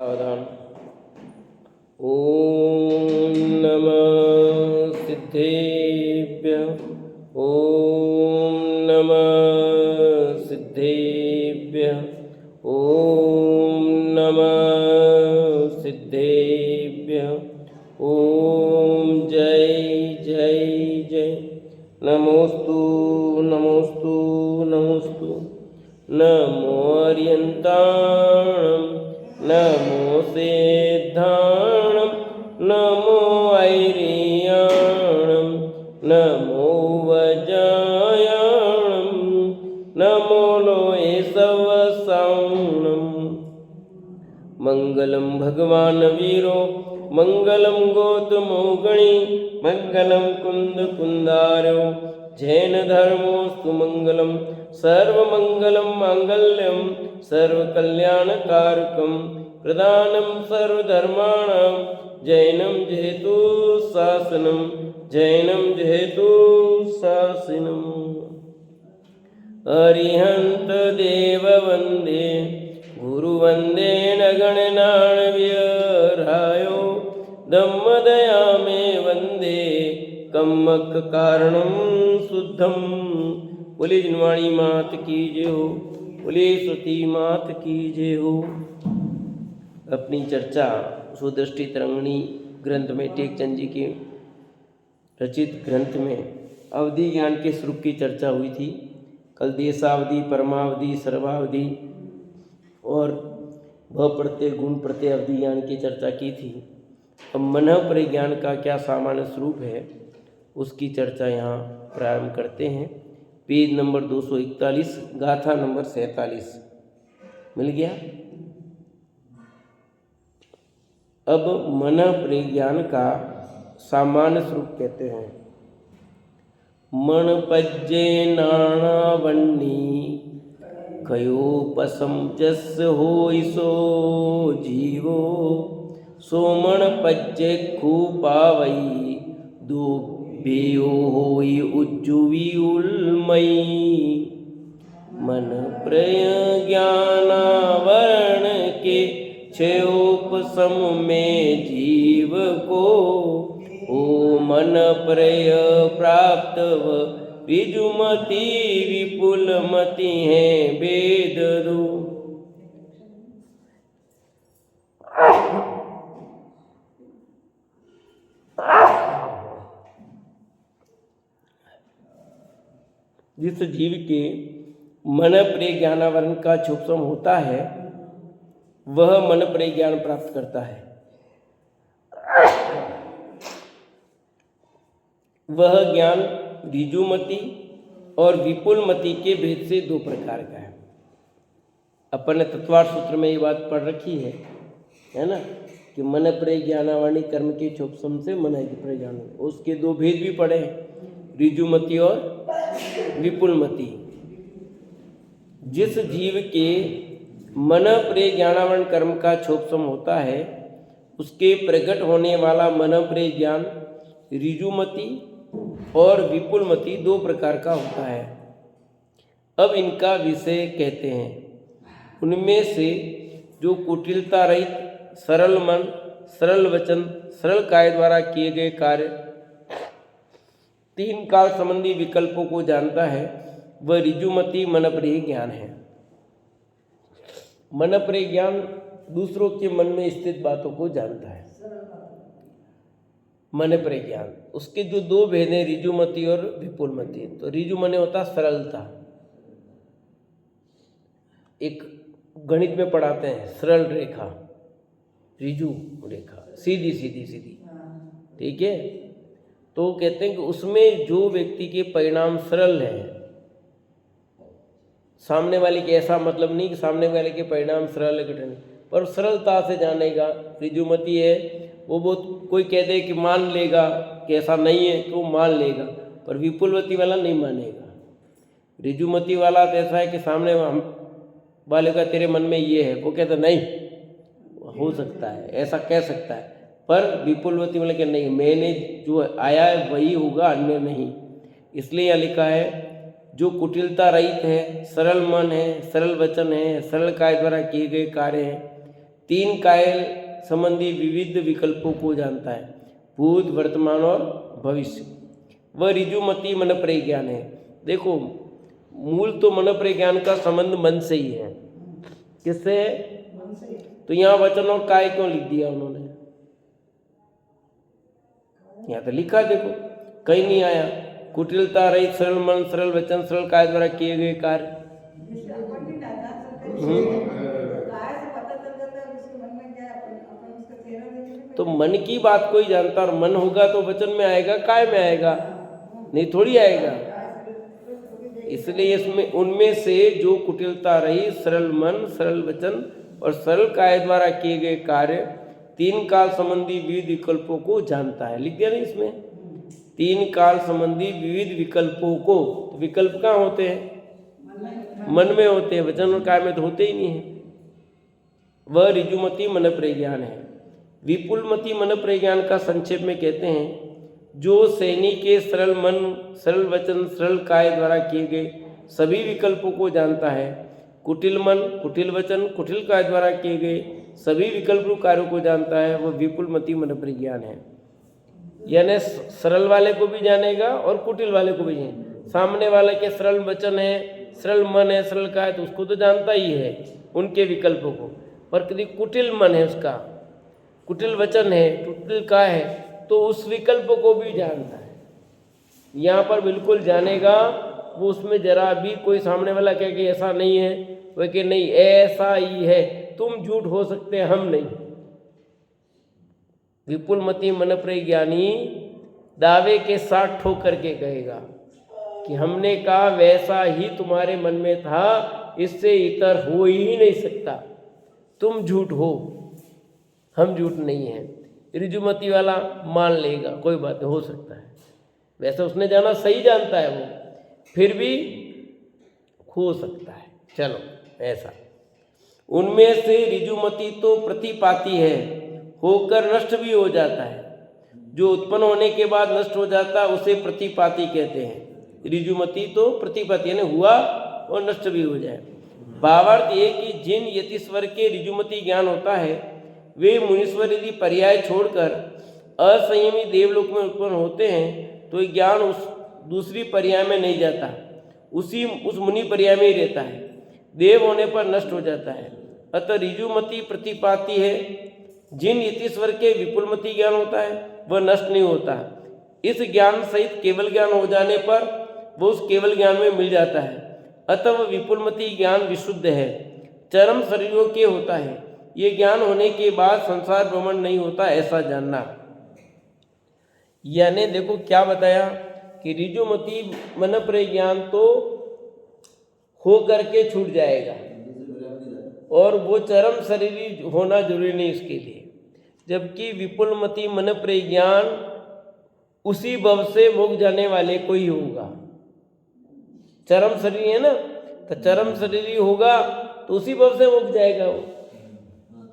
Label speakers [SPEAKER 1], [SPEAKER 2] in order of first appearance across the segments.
[SPEAKER 1] सावधान। ओम नमः सिद्धेभ्यः। ओम नमः सिद्धेभ्यः। ओम नमः सिद्धेभ्यः। ओम जय जय जय। नमोस्तु नमोस्तु नमोस्तु। नमो अर्यन्ताणं नमो सिद्धाणं नमो ऐरियाणं नमो वज्रायाणं नमो लोये सवसाणं। मंगलम भगवान वीरो मंगलम गौतमो गणी मंगलम कुंद कुंदारो जैन धर्मोस्तु मंगलम सर्वमंगलम मांगल्यम सर्वकल्याणकारकम प्रदानम सर्वधर्माणां जैनम जेतु शासनम जैनम जेतु शासनम। अरिहंत देव वंदे गुरु वंदे नगणनाण्यरायो दम्मदया मे वंदे कम्मक कारणम शुद्धम। बोले जिनवाणी मात की जय हो, बोले सती मात की जय हो। अपनी चर्चा सुदृष्टि तरंगिणी ग्रंथ में टेकचंद जी के रचित ग्रंथ में अवधि ज्ञान के स्वरूप की चर्चा हुई थी। कल देशावधि, परमावधि, सर्वावधि और भ प्रत्यय गुण प्रत्यय अवधि ज्ञान की चर्चा की थी। अब मन परिज्ञान का क्या सामान्य स्वरूप है उसकी चर्चा यहाँ प्रारंभ करते हैं। पेज नंबर 241, गाथा नंबर 47 मिल गया। अब मन परिज्ञान का सामान्य स्वरूप कहते हैं। मन पज्जे नाणा वन्नी कयो पसम जस होई सो जीवो सोमण पज्जे खूपावई दो बेयो होई उज्जुवी उलमई। मन प्रय ज्ञानावरण के क्षयोपशम में जीव को ओ मन प्रय प्राप्त व ऋजुमति विपुलमति हैं वेद दो। जिस जीव के मन प्रिय ज्ञानावरण का क्षोभसम होता है वह मन प्रिय ज्ञान प्राप्त करता है। वह ज्ञान ऋजुमति और विपुलमति के भेद से दो प्रकार का है। अपन ने तत्वार्थ सूत्र में ये बात पढ़ रखी है ना, कि मन प्रिय ज्ञानावाणी कर्म के क्षोभसम से मन प्रिय ज्ञान, उसके दो भेद भी पढ़े, ऋजुमति और विपुलमति। जिस जीव के मन प्रिय ज्ञानावरण कर्म का क्षोभसम होता है उसके प्रकट होने वाला मन प्रिय ज्ञान ऋजुमति और विपुलमति दो प्रकार का होता है। अब इनका विषय कहते हैं। उनमें से जो कुटिलता रहित सरल मन, सरल वचन, सरल काय द्वारा किए गए कार्य, तीन काल संबंधी विकल्पों को जानता है वह ऋजुमति मन प्रिय ज्ञान है। मन प्रिय ज्ञान दूसरों के मन में स्थित बातों को जानता है। मन प्रिय ज्ञान उसके जो दो भेद हैं ऋजुमति और विपुलमति। तो ऋजु मने होता सरलता, एक गणित में पढ़ाते हैं सरल रेखा, ऋजु रेखा, सीधी सीधी सीधी, ठीक है। तो कहते हैं कि उसमें जो व्यक्ति के परिणाम सरल हैं, सामने वाले के ऐसा मतलब नहीं कि सामने वाले के परिणाम सरल है कठिन, पर सरलता से जानेगा। ऋजुमति है वो बहुत, कोई कह दे कि मान लेगा कि ऐसा नहीं है तो मान लेगा, पर विपुलमति वाला नहीं मानेगा। ऋजुमति वाला तो ऐसा है कि सामने वाले का तेरे मन में ये है, वो कहता नहीं हो सकता है, ऐसा कह सकता है, पर विपुलमति वाले कहते नहीं, मैंने जो आया है वही होगा, अन्य नहीं। इसलिए यहाँ लिखा है जो कुटिलता रहित है, सरल मन है, सरल वचन है, सरल काय द्वारा किए गए कार्य हैं, तीन काल संबंधी विविध विकल्पों को जानता है, भूत, वर्तमान और भविष्य। वह ऋजुमति मन प्रज्ञान है। देखो, मूल तो मन प्रज्ञान का संबंध मन से ही है। किससे है? तो यहाँ वचन और काय क्यों लिख दिया उन्होंने? यहाँ तो लिखा, देखो कहीं नहीं आया। कुटिलता रहित सरल मन, सरल वचन, सरल काय द्वारा किए गए कार्य। तो मन की बात कोई जानता, और मन होगा तो वचन में आएगा, काय में आएगा? नहीं, थोड़ी आएगा। इसलिए इसमें उनमें से जो कुटिलता रही, सरल मन, सरल वचन और सरल काय द्वारा किए गए कार्य, तीन काल संबंधी विविध विकल्पों को जानता है। लिख दिया नहीं इसमें? तीन काल संबंधी विविध विकल्पों को। तो विकल्प कहाँ होते हैं? मन में होते हैं, वचन और काय में तो होते ही नहीं है। वह ऋजुमति मन प्रज्ञान है। विपुलमति मन प्रज्ञान का संक्षेप में कहते हैं, जो सैनी के सरल मन, सरल वचन, सरल काय द्वारा किए गए सभी विकल्पों को जानता है। कुटिल मन, कुटिल वचन, कुटिल काय द्वारा किए गए सभी विकल्प कार्यों को जानता है, वह विपुलमति मन प्रज्ञान है। यानी सरल वाले को भी जानेगा और कुटिल वाले को भी जानेगा। सामने वाले के सरल वचन है, सरल मन है, सरल काय, तो उसको तो जानता ही है उनके विकल्पों को। पर यदि कुटिल मन है, उसका कुटिल वचन है, कुटिल काय है, तो उस विकल्प को भी जानता है। यहाँ पर बिल्कुल जानेगा वो, उसमें जरा भी कोई सामने वाला कहे कि ऐसा नहीं है, वह कि नहीं ऐसा ही है, तुम झूठ हो सकते हैं, हम नहीं। विपुलमति मन प्रज्ञानी दावे के साथ ठोक करके कहेगा कि हमने कहा वैसा ही तुम्हारे मन में था, इससे इतर हो ही नहीं सकता, तुम झूठ हो, हम झूठ नहीं है। ऋजुमति वाला मान लेगा, कोई बात हो सकता है, वैसे उसने जाना सही जानता है, वो फिर भी हो सकता है, चलो ऐसा। उनमें से ऋजुमति तो प्रतिपाती है, होकर नष्ट भी हो जाता है। जो उत्पन्न होने के बाद नष्ट हो जाता है उसे प्रतिपाती कहते हैं। ऋजुमति तो प्रतिपाती यानी हुआ और नष्ट भी हो जाए। भावार्थ ये कि जिन यतिस्वर के ऋजुमति ज्ञान होता है, वे मुनीश्वर यदि पर्याय छोड़कर असंयमी देवलोक में उत्पन्न होते हैं, तो ज्ञान उस दूसरी पर्याय में नहीं जाता, उस मुनि पर्याय में ही रहता है, देव होने पर नष्ट हो जाता है। अतः ऋजुमति प्रतिपाती है। जिन यतिस्वर के विपुलमति ज्ञान होता है वह नष्ट नहीं होता। इस ज्ञान सहित केवल ज्ञान हो जाने पर वो उस केवल ज्ञान में मिल जाता है। अतः वह विपुलमति ज्ञान विशुद्ध है, चरम शरीरों के होता है। ये ज्ञान होने के बाद संसार भ्रमण नहीं होता, ऐसा जानना। यानी देखो क्या बताया कि ऋजुमति मन प्रज्ञान तो हो करके छूट जाएगा, और वो चरम शरीरी होना जरूरी नहीं इसके लिए। जबकि विपुलमति मन प्रज्ञान उसी भव से मुक्त जाने वाले को ही होगा। चरम शरीर है ना, तो चरम शरीरी होगा तो उसी भव से मुक्त जाएगा वो।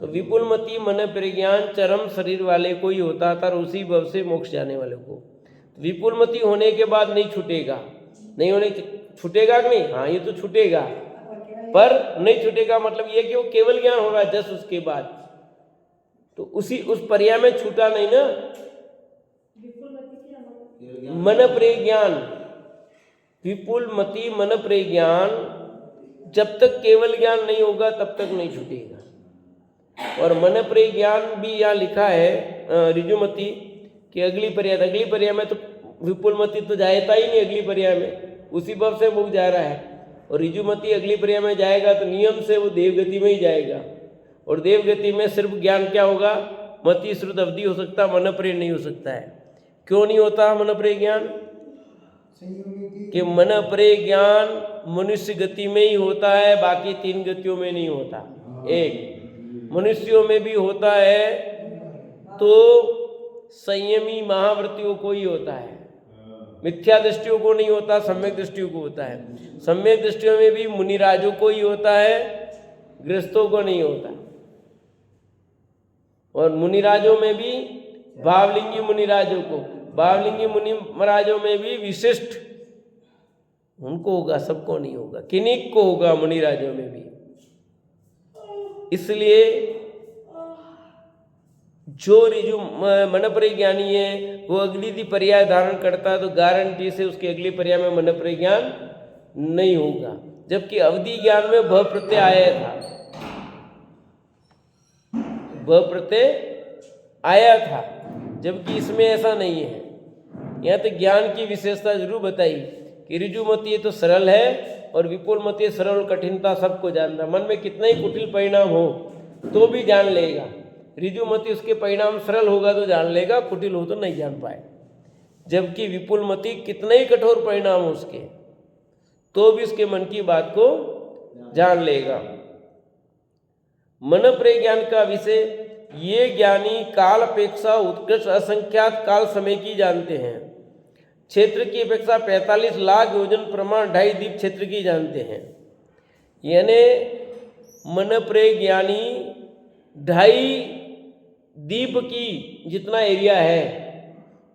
[SPEAKER 1] तो विपुलमति मन प्रज्ञान चरम शरीर वाले को ही होता था, और उसी भव से मोक्ष जाने वाले को। विपुलमति होने के बाद नहीं छूटेगा, नहीं होने छूटेगा कि नहीं? हाँ, ये तो छूटेगा, पर नहीं छूटेगा मतलब ये कि वो केवल ज्ञान होगा जस्ट उसके बाद, तो उस पर्याय में छूटा नहीं ना। मन प्रज्ञान, विपुलमति मन प्रज्ञान जब तक केवल ज्ञान नहीं होगा तब तक नहीं छूटेगा। और मन प्रज्ञान भी यहाँ लिखा है ऋजुमति कि अगली पर्याय में तो विपुलमति तो जाता ही नहीं, अगली पर्याय में उसी भाव से मुक्त जा रहा है। और ऋजुमति अगली पर्याय में जाएगा तो नियम से वो देवगति में ही जाएगा, और देवगति में सिर्फ ज्ञान क्या होगा? मति श्रुत अवधि हो सकता, मन प्रिय नहीं हो सकता है। क्यों नहीं होता मन प्रिय ज्ञान? कि मन प्रिय ज्ञान मनुष्य गति में ही होता है, बाकी तीन गतियों में नहीं होता। एक मनुष्यों में भी होता है तो संयमी महाव्रतियों को ही होता है, मिथ्या दृष्टियों को नहीं होता, सम्यक दृष्टियों को होता है। सम्यक दृष्टियों में भी मुनिराजों को ही होता है, गृहस्थों को नहीं होता। और मुनिराजों में भी भावलिंगी मुनिराजों को, भावलिंगी मुनि महाराजों में भी विशिष्ट उनको होगा, सबको नहीं होगा, किन्हीं को होगा मुनिराजों में भी। इसलिए जो ऋजु मन परिज्ञानी है वो अगली दी पर्याय धारण करता है तो गारंटी से उसके अगली पर्याय में मन परिज्ञान नहीं होगा। जबकि अवधि ज्ञान में भ प्रत्यय आया था, भ प्रत्यय आया था, जबकि इसमें ऐसा नहीं है। यहाँ तो ज्ञान की विशेषता जरूर बताई कि ऋजुमती तो सरल है और विपुलमती सरल और कठिनता सबको जानता। मन में कितना ही कुटिल परिणाम हो तो भी जान लेगा। ऋजुमती उसके परिणाम सरल होगा तो जान लेगा, कुटिल हो तो नहीं जान पाए। जबकि विपुलमती कितने ही कठोर परिणाम हो उसके तो भी उसके मन की बात को जान लेगा। मन प्रज्ञान का विषय ये ज्ञानी काल अपेक्षा उत्कृष्ट असंख्यात काल समय की जानते हैं। क्षेत्र की अपेक्षा 45 लाख योजन प्रमाण 2.5 दीप क्षेत्र की जानते हैं। यानी मन प्रज्ञानी 2.5 दीप की जितना एरिया है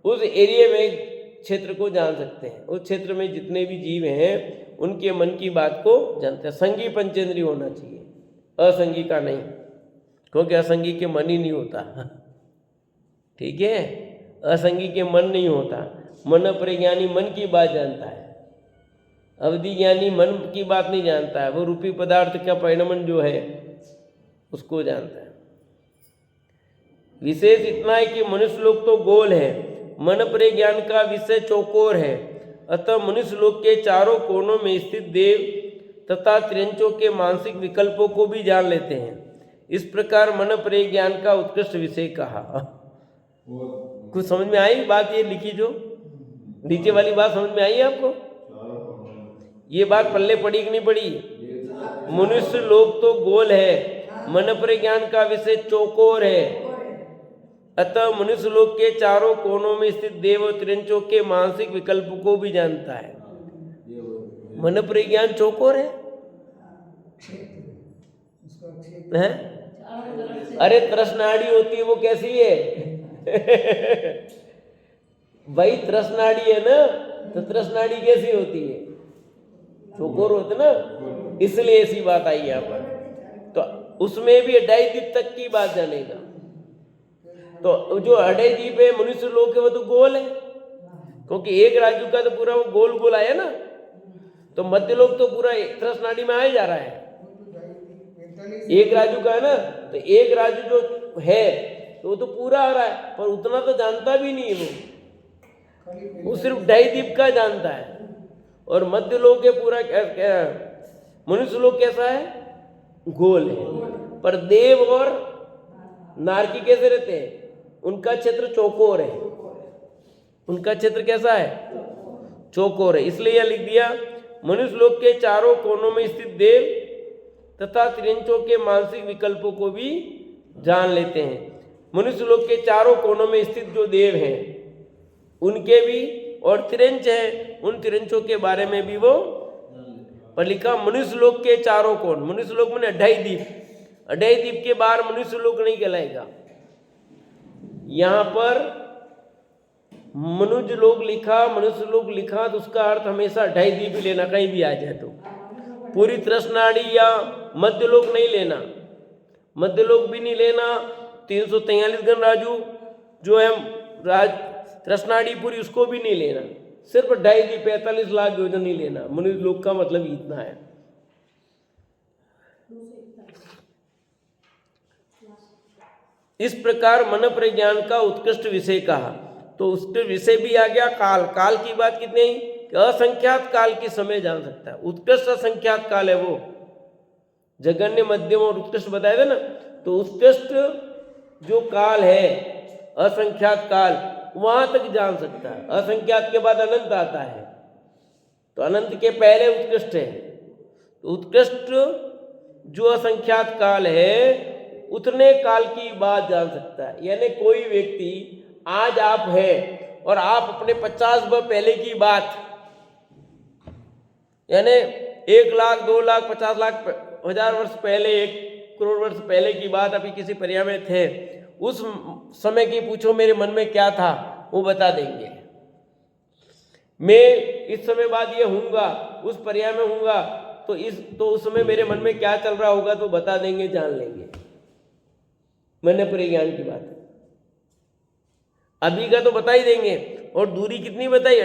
[SPEAKER 1] उस एरिया में क्षेत्र को जान सकते हैं। उस क्षेत्र में जितने भी जीव हैं उनके मन की बात को जानते हैं। संगी पंचेंद्रिय होना चाहिए, असंगी का नहीं, क्योंकि असंगी के मन ही नहीं होता। ठीक है, असंगी के मन नहीं होता। मन प्रज्ञानी मन की बात जानता है, अवधि ज्ञानी मन की बात नहीं जानता है। वो रूपी पदार्थ का परिणमन जो है उसको जानता है। विशेष इतना है कि मनुष्य लोक तो गोल है, मन प्रज्ञान का विषय चौकोर है। अतः मनुष्य लोक के चारों कोनों में स्थित देव तथा त्रियंचों के मानसिक विकल्पों को भी जान लेते हैं। इस प्रकार मन प्रज्ञान का उत्कृष्ट विषय कहा। कुछ समझ में आई बात? ये लिखी जो नीचे वाली बात समझ में आई आपको? ये बात पल्ले पड़ी कि नहीं पड़ी? मनुष्य लोक तो गोल है, मन प्रज्ञान का विषय चौकोर है। अतः मनुष्य लोक के चारों कोनों में स्थित देव और त्रियंचों के मानसिक विकल्प को भी जानता है। मन प्रज्ञान चौकोर है? अरे तृष्णाड़ी होती है वो कैसी है? भाई तृष्णाड़ी है ना, तो तृष्णाड़ी कैसी होती है? चौकोर होती ना, इसलिए ऐसी बात आई यहाँ पर। तो उसमें भी 2.5 दीप तक की बात जानेगा। तो जो 2.5 दीप है मनुष्य लोक है वो तो गोल है, क्योंकि एक राजू का तो पूरा वो गोल गोल आया ना। तो मध्य लोक तो पूरा तृष्णाड़ी में आया जा रहा है। एक राजू का है ना, तो एक राजू जो है तो वो तो पूरा आ रहा है, पर उतना तो जानता भी नहीं है वो सिर्फ 2.5 दीप का जानता है। और मध्य लोक है पूरा क्या मनुष्य लोक कैसा है? गोल है। पर देव और नारकी कैसे रहते हैं? उनका क्षेत्र चौकोर है। उनका क्षेत्र कैसा है? चौकोर है। इसलिए यह लिख दिया मनुष्य लोक के चारों कोनों में स्थित देव तथा त्रियंचों के मानसिक विकल्पों को भी जान लेते हैं। मनुष्य लोक के चारों कोनों में स्थित जो देव हैं उनके भी, और त्रियंच है उन त्रियंचों के बारे में भी वो पर लिखा। मनुष्य लोक के चारों कोण, मनुष्य लोक में 2.5 दीप, 2.5 दीप के बाहर मनुष्य लोक नहीं कहलाएगा। यहाँ पर मनुष्य लोक लिखा, मनुष्य लोक लिखा तो उसका अर्थ हमेशा 2.5 दीप ही लेना, कहीं भी आ जाए तो। पूरी तृष्णाड़ी या मध्य लोक नहीं लेना, मध्य लोक भी नहीं लेना। 343 गण राजू जो है राज तृष्णाड़ी पूरी उसको भी नहीं लेना। सिर्फ 2.5 दीप 45 लाख योजन नहीं लेना। मनुष्य लोक का मतलब इतना है। इस प्रकार मन प्रज्ञान का उत्कृष्ट विषय कहा। तो उसके विषय भी आ गया काल। काल की बात कितनी आई कि असंख्यात काल की समय जान सकता है। उत्कृष्ट असंख्यात काल है वो, जगन्य मध्यम और उत्कृष्ट बताया था ना। तो उत्कृष्ट जो काल है असंख्यात काल वहां तक जान सकता है। असंख्यात के बाद अनंत आता है, तो अनंत के पहले उत्कृष्ट है। तो उत्कृष्ट जो असंख्यात काल है उतने काल की बात जान सकता है। यानी कोई व्यक्ति आज आप है और आप अपने 50 वर्ष पहले की बात, यानी 1 लाख 2 लाख 50 लाख 1000 वर्ष पहले, 1 करोड़ वर्ष पहले की बात, अभी किसी पर्याय में थे, उस समय की पूछो मेरे मन में क्या था, वो बता देंगे। मैं इस समय बाद ये हूँगा, उस पर्याय में हूँगा, तो उस समय मेरे मन में क्या चल रहा होगा तो बता देंगे, जान लेंगे। मन प्रज्ञान की बात है। अभी का तो बता ही देंगे। और दूरी कितनी बताई,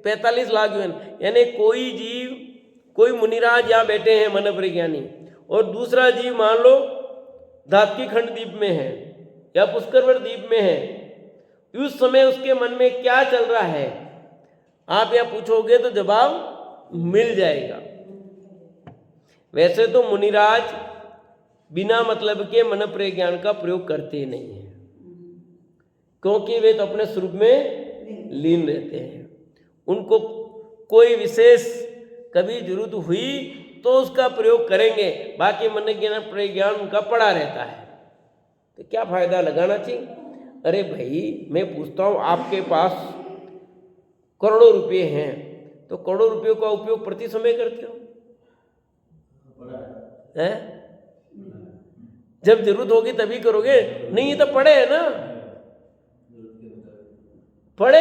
[SPEAKER 1] 45 लाख योजन। यानी कोई जीव, कोई मुनिराज यहाँ बैठे हैं मन प्रज्ञानी, और दूसरा जीव मान लो धात्की खंड द्वीप में है या पुष्करवत द्वीप में है, उस समय उसके मन में क्या चल रहा है आप यहाँ पूछोगे तो जवाब मिल जाएगा। वैसे तो मुनिराज बिना मतलब के मन प्रज्ञान का प्रयोग करते नहीं है, क्योंकि वे तो अपने स्वरूप में लीन रहते हैं। उनको कोई विशेष कभी जरूरत हुई तो उसका प्रयोग करेंगे, बाकी मन ज्ञान प्रज्ञान उनका पड़ा रहता है। तो क्या फायदा लगाना चाहिए। अरे भाई मैं पूछता हूँ, आपके पास करोड़ों रुपए हैं तो करोड़ों रुपयों का उपयोग प्रति समय करते हो है? जब जरूरत होगी तभी करोगे, नहीं ये तो पड़े है ना, पड़े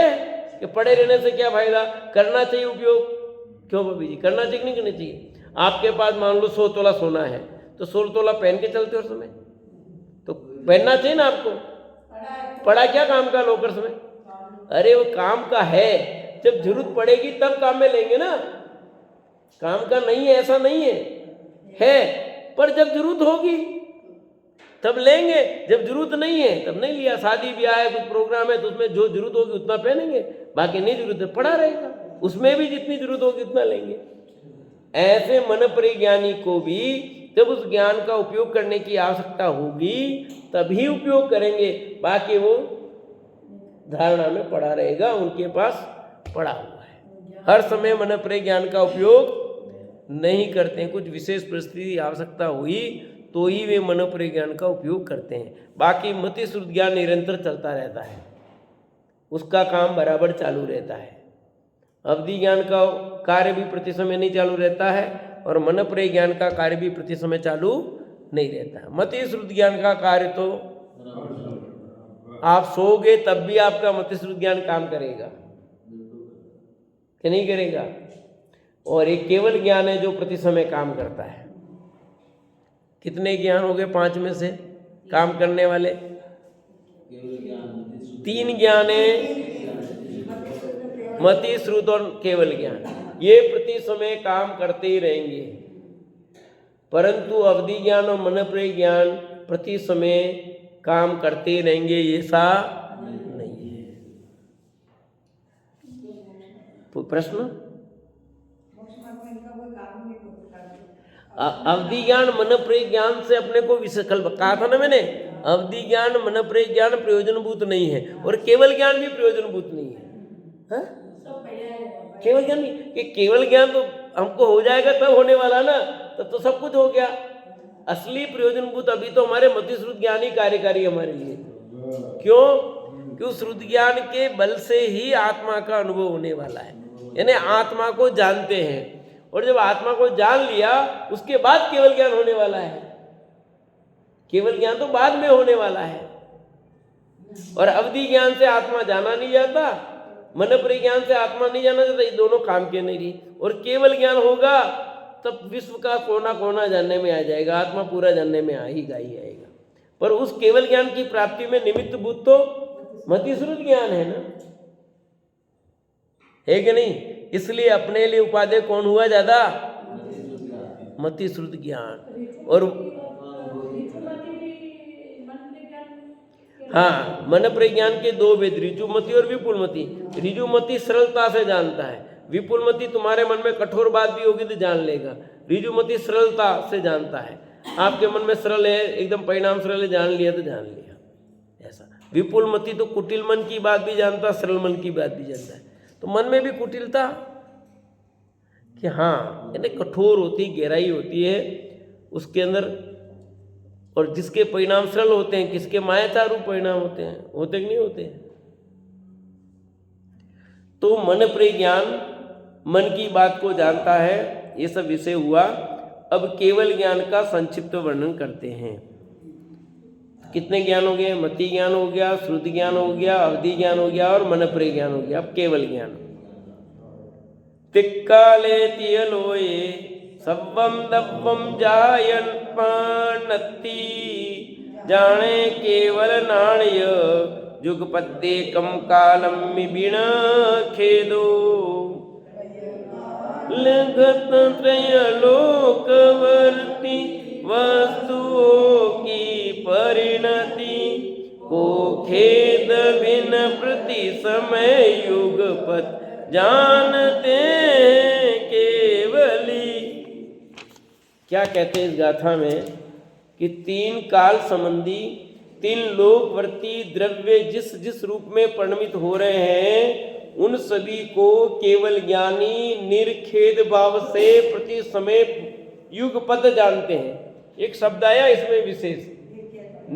[SPEAKER 1] कि पड़े रहने से क्या फायदा, करना चाहिए उपयोग। क्यों बबी जी, करना चाहिए कि नहीं करना चाहिए। आपके पास मान लो 100 तोला सोना है तो 100 तोला पहन के चलते हो समय, तो पहनना चाहिए ना आपको। पड़ा क्या काम का लोकर समय, अरे वो काम का है, जब जरूरत पड़ेगी तब काम में लेंगे ना, काम का नहीं है ऐसा नहीं है, पर जब जरूरत होगी तब लेंगे, जब जरूरत नहीं है तब नहीं लिया। शादी ब्याह है, कुछ प्रोग्राम है तो उसमें जो जरूरत होगी उतना पहनेंगे, बाकी नहीं जरूरत है पड़ा रहेगा, उसमें भी जितनी जरूरत होगी उतना लेंगे। ऐसे मन परिज्ञानी को भी जब उस ज्ञान का उपयोग करने की आवश्यकता होगी तभी उपयोग करेंगे, बाकी वो धारणा में पड़ा रहेगा, उनके पास पड़ा हुआ है। हर समय मन परिज्ञान का उपयोग नहीं करते हैं, कुछ विशेष परिस्थिति आवश्यकता हुई तो ही वे मन परिज्ञान का उपयोग करते हैं। बाकी मति श्रुत ज्ञान निरंतर चलता रहता है, उसका काम बराबर चालू रहता है। अवधि ज्ञान का कार्य भी प्रति समय नहीं चालू रहता है और मन प्रज्ञान का कार्य भी प्रति समय चालू नहीं रहता है। मति श्रुत ज्ञान का कार्य तो आप सोओगे तब भी आपका मति श्रुत ज्ञान काम करेगा कि नहीं करेगा। और एक केवल ज्ञान है जो प्रति समय काम करता है। कितने ज्ञान हो गए 5 में से काम करने वाले? 3 ज्ञान है, मति श्रुत और केवल ज्ञान, ये प्रति समय काम करते ही रहेंगे, परंतु अवधि ज्ञान और मन प्रज्ञान प्रति समय काम करते ही रहेंगे ऐसा नहीं है। प्रश्न? अवधि ज्ञान मन प्रज्ञान से अपने को कल कहा था ना मैंने, अवधि ज्ञान मन प्रज्ञान प्रयोजनभूत नहीं है और केवल ज्ञान भी प्रयोजनभूत नहीं है। हाँ? केवल ज्ञान नहीं, कि केवल ज्ञान तो हमको हो जाएगा तब होने वाला ना, तब तो सब कुछ हो गया। असली प्रयोजनभूत अभी तो हमारे मति श्रुत ज्ञान ही कार्यकारी हमारे लिए। क्यों? क्यों? श्रुत ज्ञान के बल से ही आत्मा का अनुभव होने वाला है, यानी आत्मा को जानते हैं, और जब आत्मा को जान लिया उसके बाद केवल ज्ञान होने वाला है। केवल ज्ञान तो बाद में होने वाला है। और अवधि ज्ञान से आत्मा जाना नहीं जाता, मन प्रज्ञान से आत्मा नहीं जाना जाता, ये दोनों काम के नहीं रही। और केवल ज्ञान होगा तब विश्व का कोना कोना जानने में आ जाएगा, आत्मा पूरा जानने में आएगा ही आएगा। पर उस केवल ज्ञान की प्राप्ति में निमित्त भूत तो मति श्रुत ज्ञान है ना, है कि नहीं? इसलिए अपने लिए उपादेय कौन हुआ ज्यादा? मति श्रुत ज्ञान। और हाँ, मन प्रज्ञान के 2 भेद, ऋजुमति और विपुलमति। ऋजुमति सरलता से जानता है, विपुलमति तुम्हारे मन में कठोर बात भी होगी तो जान लेगा। ऋजुमति सरलता से जानता है, आपके मन में सरल है, एकदम परिणाम सरल है, जान लिया तो जान लिया ऐसा। विपुलमति तो कुटिल मन की बात भी जानता, सरल मन की बात भी जानता है। तो मन में भी कुटिलता कि हाँ, यानी कठोर होती, गहराई होती है उसके अंदर, और जिसके परिणाम सरल होते हैं, किसके मायाचारू परिणाम होते हैं, होते कि नहीं होते। तो मन प्रज्ञान मन की बात को जानता है, ये सब विषय हुआ। अब केवल ज्ञान का संक्षिप्त वर्णन करते हैं। कितने ज्ञान हो गए? मति ज्ञान हो गया, श्रुति ज्ञान हो गया, अवधि ज्ञान हो गया और मन प्रज्ञान हो गया। अब केवल ज्ञान। तिक्काले तियलोये सव्वम दव्वम जायन पानत्ती, जाने केवल नाण्य युगपत्येकं कालं बिना खेदो लगत त्रयलोकवर्ती वस्तुओं की परिणति को खेद बिन प्रति समय युगपत जानते केवली। क्या कहते हैं इस गाथा में कि तीन काल संबंधी तीन लोकवर्ती द्रव्य जिस जिस रूप में परिणमित हो रहे हैं उन सभी को केवल ज्ञानी निर्खेद भाव से प्रति समय युगपत जानते हैं। एक शब्द आया इसमें विशेष,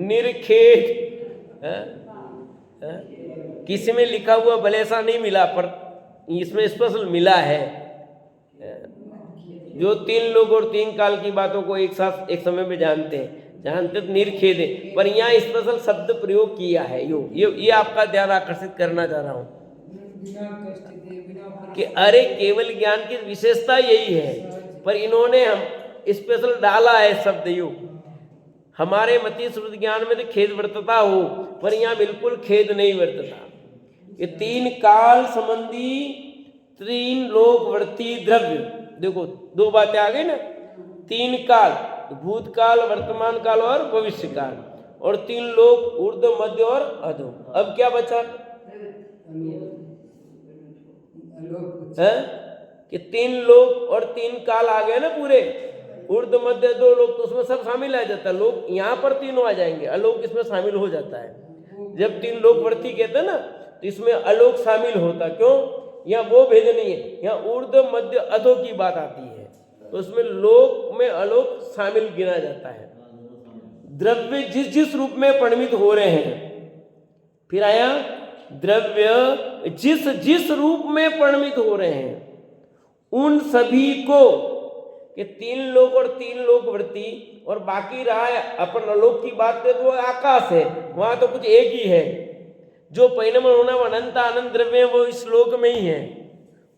[SPEAKER 1] निर्खेद। किसी में लिखा हुआ भले ऐसा नहीं मिला पर इसमें स्पेशल मिला है। जो तीन लोग और तीन काल की बातों को एक साथ एक समय में जानते हैं, जानते तो निर्खेद है, पर यहाँ स्पेशल शब्द प्रयोग किया है। ये आपका ध्यान आकर्षित करना चाह रहा हूँ कि अरे केवल ज्ञान की विशेषता यही है, पर इन्होंने हम स्पेशल डाला है शब्द युग। हमारे मति श्रुति ज्ञान में तो खेद वर्तता हो, पर यहाँ बिल्कुल खेद नहीं वर्तता। ये तीन काल संबंधी तीन लोकवर्ती द्रव्य, देखो दो बातें आ गई ना, तीन काल भूतकाल वर्तमान काल और भविष्य काल, और तीन लोक ऊर्ध्व मध्य और अधो। अब क्या बचा है कि तीन लोक और तीन काल आ गए ना पूरे, ऊर्ध्व मध्य दो लोक, तो उसमें सब शामिल आ जाता है। लोक यहाँ पर तीनों आ जाएंगे, अलोक इसमें शामिल हो जाता है। जब तीन लोकवर्ती कहते हैं ना तो इसमें अलोक शामिल होता, क्यों? यहाँ वो भेद नहीं है, यहाँ ऊर्ध्व मध्य अधो की बात आती है, तो उसमें लोक में अलोक शामिल गिना जाता है। द्रव्य जिस जिस रूप में परिणमित हो रहे हैं, फिर आया द्रव्य जिस जिस रूप में परिणमित हो रहे हैं उन सभी को कि तीन लोक और तीन लोकवर्ती, और बाकी रहा है अपन अलोक की बात करें तो वो आकाश है, वहां तो कुछ एक ही है। जो परिणमन होना अनंत आनंद द्रव्य वो इस श्लोक में ही है,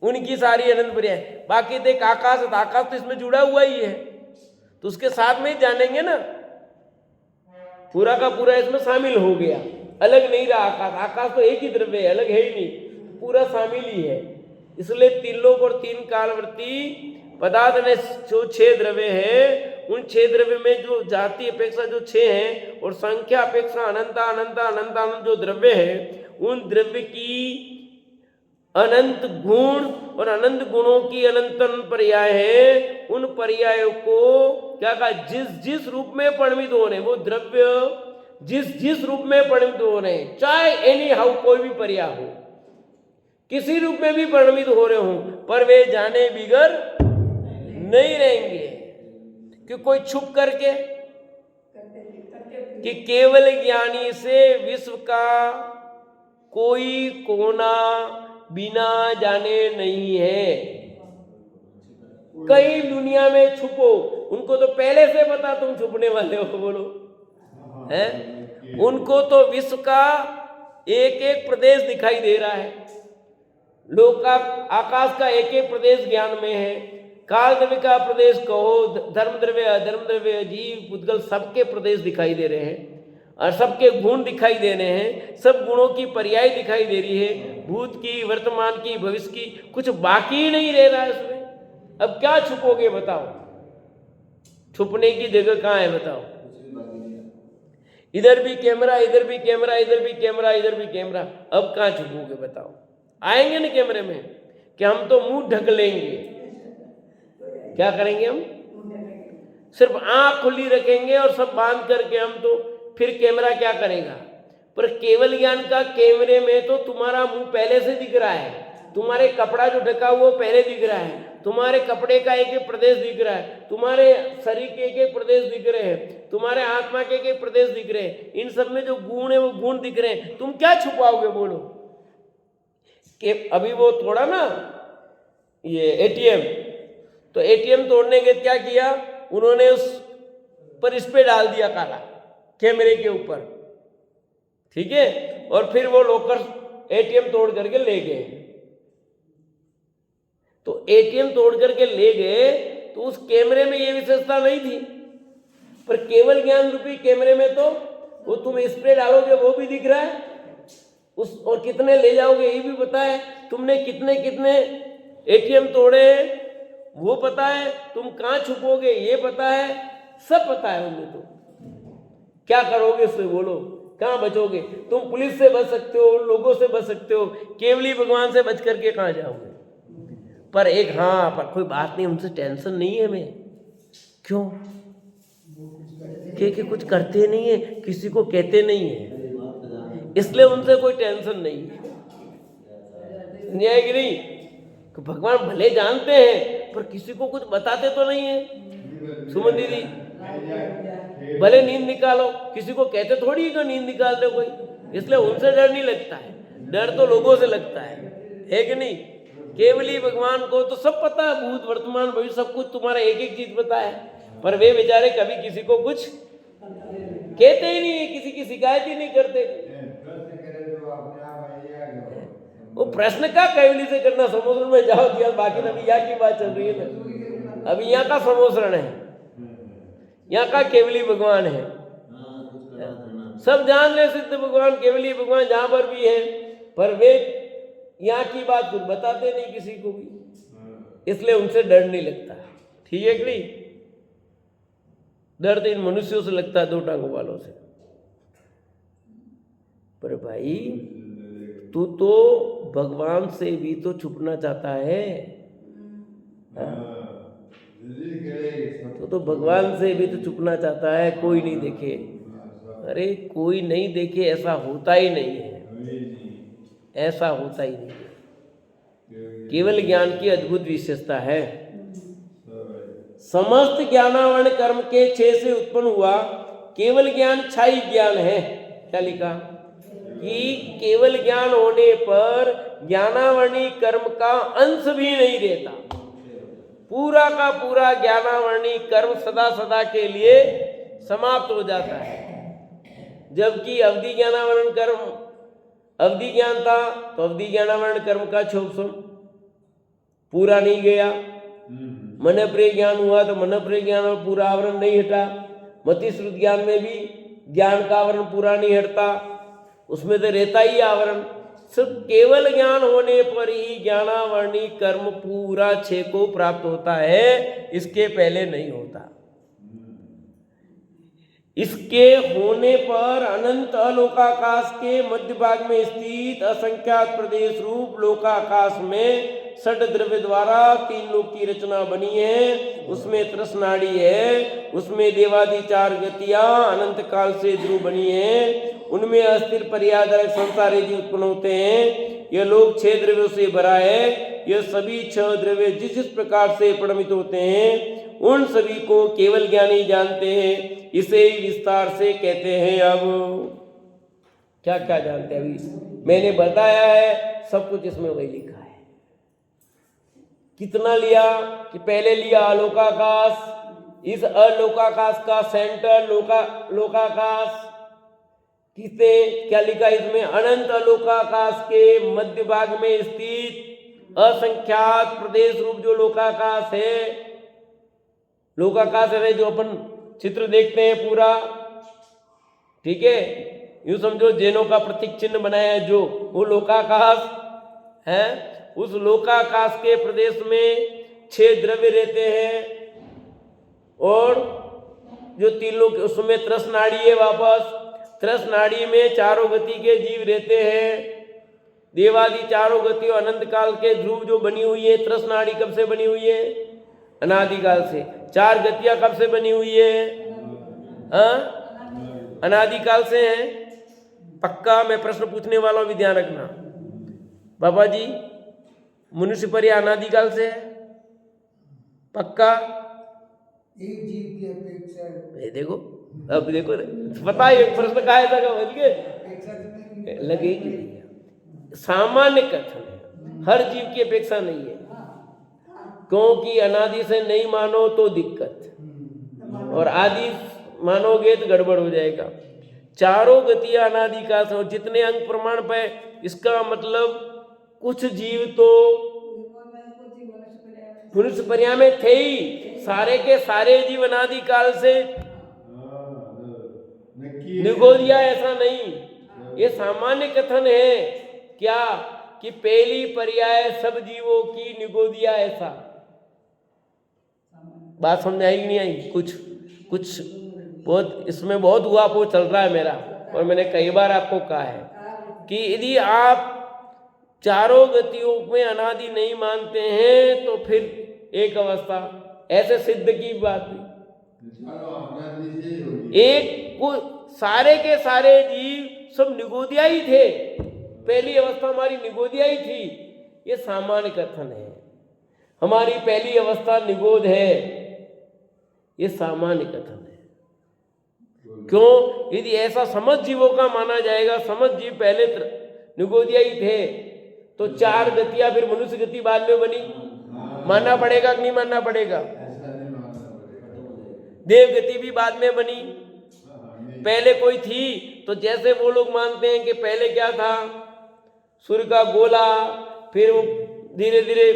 [SPEAKER 1] उनकी सारी अनंत प्रिय है। बाकी देख आकाश है, आकाश तो इसमें जुड़ा हुआ ही है, तो उसके साथ में ही जानेंगे ना, पूरा का पूरा इसमें शामिल हो गया, अलग नहीं रहा आकाश। आकाश तो एक ही द्रव्य है, अलग है ही नहीं, पूरा शामिल ही है। इसलिए तीन लोक और तीन कालवर्ती पदार्थ में जो छह द्रव्य है, उन छह द्रव्य में जो जाति अपेक्षा जो छह हैं और संख्या अपेक्षा अनंत अनंत अनंत अनंत जो द्रव्य है, उन द्रव्य की अनंत गुण और अनंत गुणों की अनंत पर्याय है। उन पर्यायों को क्या कहा, जिस जिस रूप में परिणमित हो रहे हैं वो द्रव्य जिस जिस रूप में परिणमित हो रहे हैं, चाहे एनी हाउ कोई भी पर्याय हो, किसी रूप में भी परिणमित हो रहे हों, पर वे जाने बिगर नहीं रहेंगे। कि कोई छुप करके कि केवल ज्ञानी से विश्व का कोई कोना बिना जाने नहीं है। कई दुनिया में छुपो, उनको तो पहले से पता तुम छुपने वाले हो, बोलो है। उनको तो विश्व का एक एक प्रदेश दिखाई दे रहा है, लोक का आकाश का एक एक प्रदेश ज्ञान में है, काल द्रव्य का प्रदेश कहो, धर्म द्रव्य अधर्म द्रव्य जीव पुद्गल सबके प्रदेश दिखाई दे रहे हैं, और सबके गुण दिखाई दे रहे हैं, सब गुणों की पर्याय दिखाई दे रही है, भूत की वर्तमान की भविष्य की, कुछ बाकी ही नहीं रह रहा है उसमें। अब क्या छुपोगे बताओ, छुपने की जगह कहाँ है बताओ। इधर भी कैमरा, इधर भी कैमरा, इधर भी कैमरा, इधर भी कैमरा, अब कहाँ छुपोगे बताओ। आएंगे ना कैमरे में कि हम तो मुंह ढक लेंगे, क्या करेंगे हम, सिर्फ आंख खुली रखेंगे और सब बांध करके हम तो, फिर कैमरा क्या करेगा। पर केवल ज्ञान का कैमरे में तो तुम्हारा मुंह पहले से दिख रहा है, तुम्हारे कपड़ा जो ढका हुआ पहले दिख रहा है, तुम्हारे कपड़े का एक एक प्रदेश दिख रहा है, तुम्हारे शरीर के एक एक प्रदेश दिख रहे हैं, तुम्हारे आत्मा के एक एक प्रदेश दिख रहे हैं, इन सब में जो गुण है वो गुण दिख रहे हैं, तुम क्या छुपाओगे बोलो। कि अभी वो तोड़ा ना ये एटीएम, तो एटीएम तोड़ने के क्या किया उन्होंने, उस पर इस पे डाल दिया काला कैमरे के ऊपर, ठीक है, और फिर वो लोकर एटीएम तोड़ करके ले गए। तो एटीएम तोड़ करके ले गए तो उस कैमरे में ये विशेषता नहीं थी, पर केवल ज्ञान रूपी कैमरे में तो वो तुम स्प्रे डालोगे वो भी दिख रहा है, उस और कितने ले जाओगे ये भी पता है, तुमने कितने कितने एटीएम तोड़े वो पता है, तुम कहाँ छुपोगे ये पता है, सब पता है उन्हें। तो क्या करोगे उससे बोलो, कहाँ बचोगे? तुम पुलिस से बच सकते हो, लोगों से बच सकते हो, केवली भगवान से बच करके कहाँ जाओगे? पर एक हाँ, पर कोई बात नहीं, उनसे टेंशन नहीं है हमें। क्यों? कि कुछ करते नहीं है, किसी को कहते नहीं है, इसलिए उनसे कोई टेंशन नहीं है। कि नहीं, भगवान भले जानते हैं पर किसी को कुछ बताते तो नहीं है। सुमन दीदी, भले नींद निकालो, किसी को कहते थोड़ी कि नींद निकाल दो कोई, इसलिए उनसे डर नहीं लगता है, डर तो लोगों से लगता है कि नहीं? केवली भगवान को तो सब पता है, भूत वर्तमान भविष्य सब कुछ तुम्हारा एक एक चीज पता है, पर वे बेचारे कभी किसी को कुछ कहते ही नहीं है, किसी की शिकायत ही नहीं करते। वो प्रश्न का केवली से करना, समोसरण में जाओ दिया, बाकी अभी यहाँ की बात चल रही है ना, अभी यहाँ का समोसरण है, यहाँ का केवली भगवान है। सब जान ले सिद्ध भगवान केवली भगवान जहां पर भी है, पर वे यहाँ की बात कुछ बताते नहीं किसी को भी, इसलिए उनसे डर नहीं लगता। ठीक है कि नहीं? डर तो इन मनुष्यों से लगता है, दो टांगों वालों से। पर भाई तू तो भगवान से भी तो छुपना चाहता है, तो भगवान से भी तो छुपना चाहता है, कोई नहीं देखे। अरे कोई नहीं देखे ऐसा होता ही नहीं है, ऐसा होता ही नहीं है। केवल ज्ञान की अद्भुत विशेषता है। समस्त ज्ञानावरण कर्म के छह से उत्पन्न हुआ केवल ज्ञान छाई ज्ञान है। क्या लिखा? कि केवल ज्ञान होने पर ज्ञानावरणी कर्म का अंश भी नहीं रहता, पूरा का पूरा ज्ञानावरणी कर्म सदा सदा के लिए समाप्त हो जाता है। जबकि अवधि ज्ञानावरण कर्म, अवधि ज्ञान था तो अवधि ज्ञानावरण कर्म का क्षोभ पूरा नहीं गया। मन प्रिय ज्ञान हुआ तो मन प्रिय ज्ञान में पूरा आवरण नहीं हटा। मति श्रुत ज्ञान में भी ज्ञान का आवरण पूरा नहीं हटता, उसमें तो रहता ही आवरण। सिर्फ केवल ज्ञान होने पर ही ज्ञानावरणी कर्म पूरा छह को प्राप्त होता है, इसके पहले नहीं होता। इसके होने पर अनंत लोकाकाश के मध्य भाग में स्थित असंख्यात प्रदेश रूप लोकाकाश में षड द्रव्य द्वारा तीन लोक की रचना बनी है। उसमें तृष्णाड़ी है, उसमें देवादि चार गतियां अनंत काल से ध्रुव बनी है, उनमें अस्थिर पर्यायधारक संसार यदि उत्पन्न होते हैं। यह लोक छह द्रव्यों से भरा है। यह सभी छह द्रव्य जिस जिस प्रकार से परिणमित होते हैं उन सभी को केवल ज्ञानी जानते हैं। इसे ही विस्तार से कहते हैं। अब क्या क्या जानते हैं? अभी मैंने बताया है, सब कुछ इसमें वही लिखा है। कितना लिया कि पहले लिया अलोकाकाश, इस अलोकाकाश का सेंटर लोकाकाश किसने क्या लिखा इसमें? अनंत लोकाकाश के मध्य भाग में स्थित असंख्यात प्रदेश रूप जो लोकाकाश है, लोकाकाश है जो अपन चित्र देखते हैं पूरा, ठीक है, यूं समझो जैनों का प्रतीक चिन्ह बनाया है जो, वो लोकाकाश है। उस लोकाकाश के प्रदेश में छह द्रव्य रहते हैं और जो तीन लोग उसमें तृष्णाड़ी है। वापस तृष्णाड़ी में चारों गति के जीव रहते हैं। देवादि चारों गति और अनंत काल के ध्रुव जो बनी हुई है। तृष्णाड़ी कब से बनी हुई है? अनादिकाल से। चार गतियां कब से बनी हुई है? अनादिकाल से है। पक्का मैं प्रश्न पूछने वाला हूं, भी ध्यान रखना बाबा जी। मनुष्य पर यह अनादिकाल से है पक्का?
[SPEAKER 2] एक जीव की अपेक्षा
[SPEAKER 1] देखो, अब देखो पता है एक प्रश्न कहा था लगेगी। सामान्य कथन है, हर जीव की अपेक्षा नहीं है, क्योंकि अनादि से नहीं मानो तो दिक्कत, और आदि मानोगे तो गड़बड़ हो जाएगा। चारों गतियां अनादि का से, जितने अंग प्रमाण पे, इसका मतलब कुछ जीव तो मनुष्य पर्याय में थे ही, सारे के सारे जीव अनादि काल से निगो दिया, ऐसा नहीं। ये सामान्य कथन है क्या कि पहली पर्याय सब जीवों की निगोदिया ऐसा। बात समझ आई नहीं आई? कुछ बहुत इसमें बहुत हुआ वो चल रहा है मेरा, और मैंने कई बार आपको कहा है कि यदि आप चारों गतियों में अनादि नहीं मानते हैं तो फिर एक अवस्था ऐसे सिद्ध की बात हुई। एक को सारे के सारे जीव सब निगोदिया ही थे, पहली अवस्था हमारी निगोदिया ही थी। ये सामान्य कथन है, हमारी पहली अवस्था निगोद है, ये सामान्य कथन है। क्यों? यदि ऐसा समझ जीवों का माना जाएगा, समझ जीव पहले निगोदिया ही थे, तो चार गतियां फिर मनुष्य गति बाद में बनी, मानना पड़ेगा कि नहीं मानना पड़ेगा? देव गति भी बाद में बनी, पहले कोई थी तो जैसे वो लोग मानते हैं कि पहले क्या था, सूर्य का गोला, फिर धीरे धीरे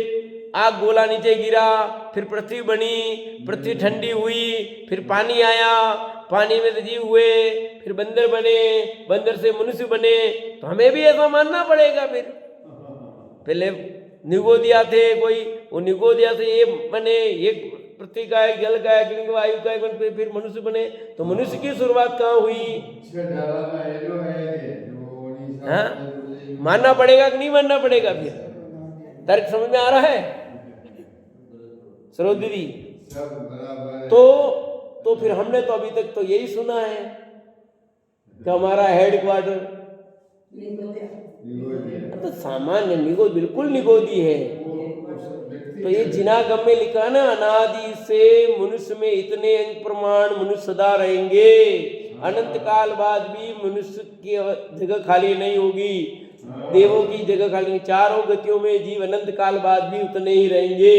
[SPEAKER 1] आग गोला नीचे गिरा, फिर पृथ्वी बनी, पृथ्वी ठंडी हुई, फिर पानी आया, पानी में जीव हुए, फिर बंदर बने, बंदर से मनुष्य बने, तो हमें भी ऐसा मानना पड़ेगा। फिर पहले निगोदिया थे कोई, वो निगोदिया से ये बने, एक पृथ्वी का एक, जल का एक, अग्नि का, वायु का एक, फिर मनुष्य बने। तो मनुष्य की शुरुआत कहाँ हुई? हाँ, मानना पड़ेगा कि नहीं मानना पड़ेगा? फिर तर्क समझ में आ रहा है सरोज दीदी? तो फिर हमने तो अभी तक तो यही सुना है कि हमारा हेडक्वार्टर तो सामान्य निगोद, बिल्कुल निगोदी है। तो ये जिनागम में लिखा ना, अनादि से मनुष्य में इतने प्रमाण मनुष्य सदा रहेंगे, अनंत काल बाद भी मनुष्य की जगह खाली नहीं होगी, देवों की जगह खाली नहीं, चारों गतियों में जीव अनंत काल बाद भी उतने ही रहेंगे।